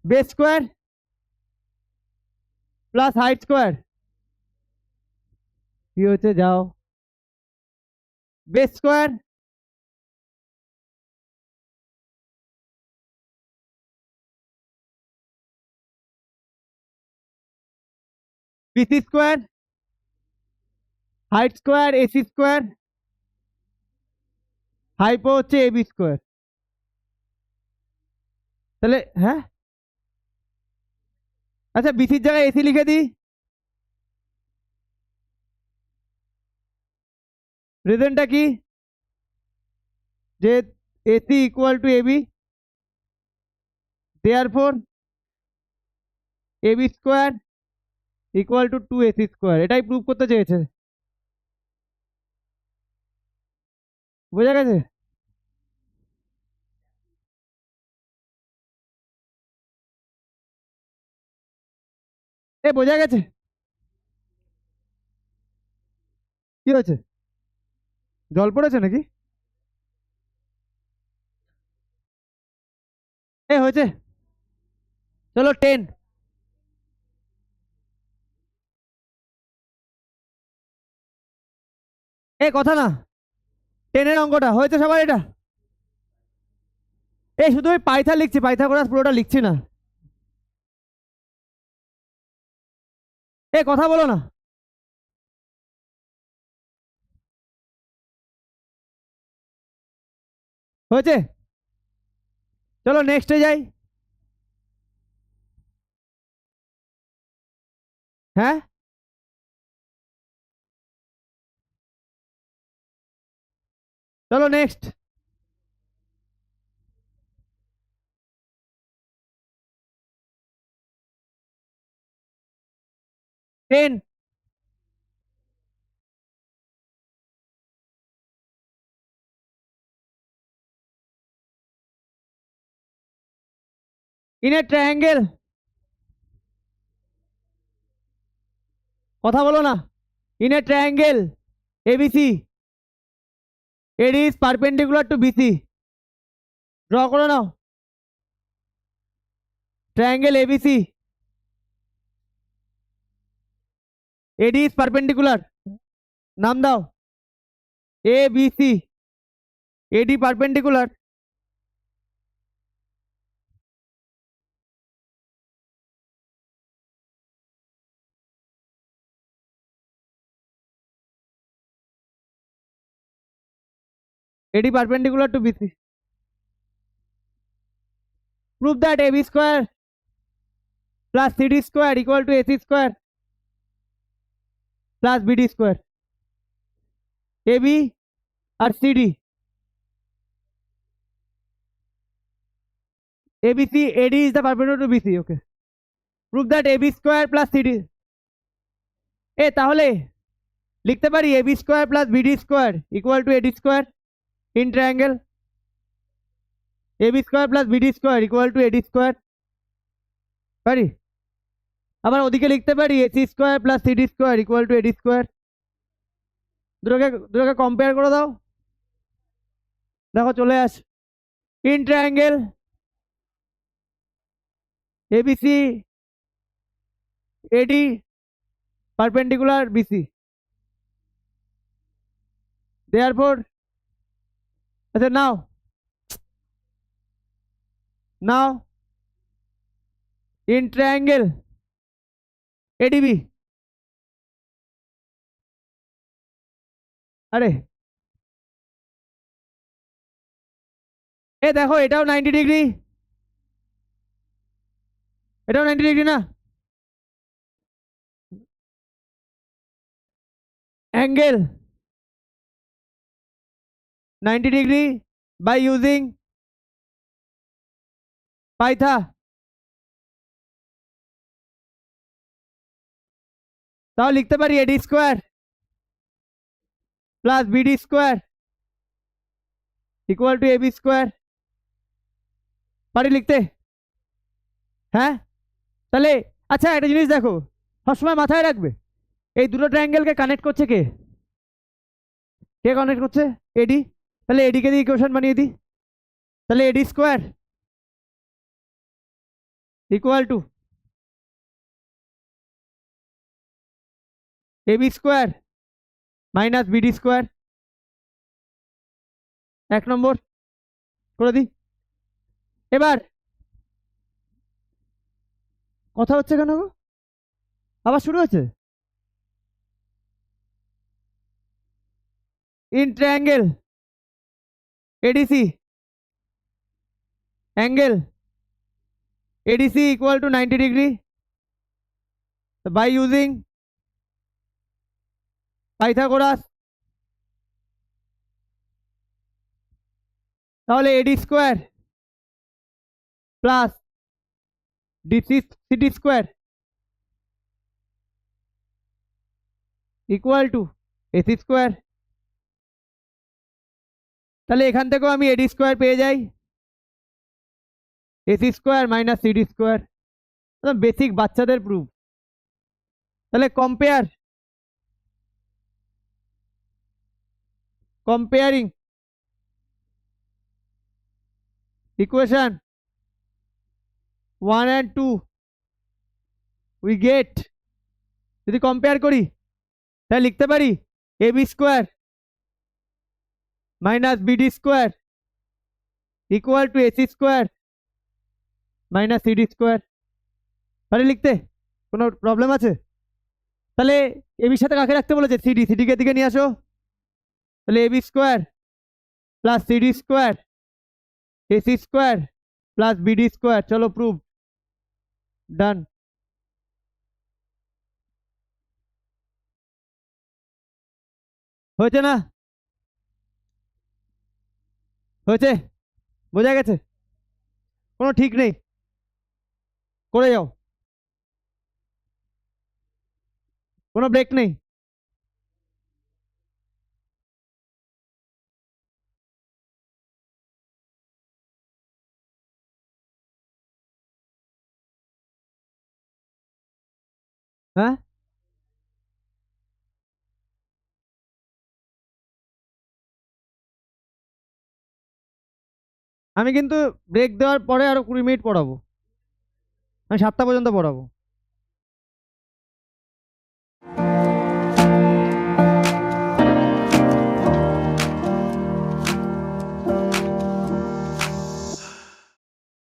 base square plus height square কি হচ্ছে যাও base square BC square height square AC square hypo হচ্ছে এবি স্কোয়ার। তাহলে হ্যাঁ আচ্ছা বিসির জায়গায় এসি লিখে দিই, রিজনটা কি যে AC equal to AB, therefore AB square equal to 2 AC square, এটাই প্রুভ করতে চেয়েছে। বোঝা গেছে? বোঝা গেছে কি হয়েছে? জল পড়েছে নাকি? হয়েছে, চলো 10। কথা না, 10-এর অঙ্কটা হয়েছে সবার এটা? শুধু আমি পাইথা লিখছি, পাইথাগোরাস পুরোটা লিখছি না। কথা বলো না। হয়েছে, চলো নেক্সটে যাই। হ্যাঁ চলো next. Ten in a triangle, কথা বলো না। In a triangle ABC AD is perpendicular to BC, draw করে নাও। Triangle ABC AD is perpendicular, নাম দাও। A B C AD perpendicular, AD perpendicular to BC. Prove that AB square plus CD square equal to AC square plus BD square. AB আর CD, ABC AD is the perpendicular to BC. Okay. Prove that AB square plus CD. তাহলে লিখতে পারি AB square plus BD square equal to AD square in triangle. AB square plus BD square equal to AD square. পারি? আবার ওদিকে লিখতে পারি AC square plus CD square equal to AD square. দুটোকে compare করে দাও, দেখো চলে আস। In triangle ABC AD perpendicular BC, therefore আচ্ছা now in triangle ADB, আরে দেখো এটাও 90 ডিগ্রি, এটাও 90 ডিগ্রি না? অ্যাঙ্গেল 90 ডিগ্রি by using পাইথা। তাহলে লিখতে পারি AD square plus BD square equal to AB square, পারি লিখতে? হ্যাঁ তাহলে আচ্ছা একটা জিনিস দেখো, সবসময় মাথায় রাখবে এই দুটো ট্রায়াঙ্গেলকে কানেক্ট করছে কে? কে কানেক্ট করছে? এডি। তাহলে এডিকে দিয়ে ইকুয়েশন বানিয়ে দিই, তাহলে AD square equal to AB square minus BD square. 1 number করে দিই। এবার কথা হচ্ছে কেন গো? আবার শুরু হচ্ছে। In triangle ADC angle ADC equal to 90 degree by using Pythagoras, তাহলে AD square plus DC CT square equal to AC square. তাহলে এখান থেকেও আমি এডি স্কোয়ার পেয়ে যাই, AC square minus CD square. Basic বাচ্চাদের প্রুফ। তাহলে comparing equation 1 and 2 we get, যদি কম্পেয়ার করি তাহলে লিখতে পারি AB square minus BD square equal to AC square minus CD square. পারি লিখতে? কোনো প্রবলেম আছে? তাহলে এবির সাথে কাকে রাখতে বলেছে? সিডি, সিডিকে দিকে নিয়ে আসো। তাহলে AB square plus CD square AC square plus BD square. চলো প্রুভ, ডান। হয়েছে না? হয়েছে? বোঝা গেছে? কোনো ঠিক নেই, করে যাও, কোনো ব্রেক নেই। হ্যাঁ, আমি কিন্তু ব্রেক দেওয়ার পরে আরো 20 মিনিট পড়াবো। আমি 7টা পর্যন্ত পড়াবো।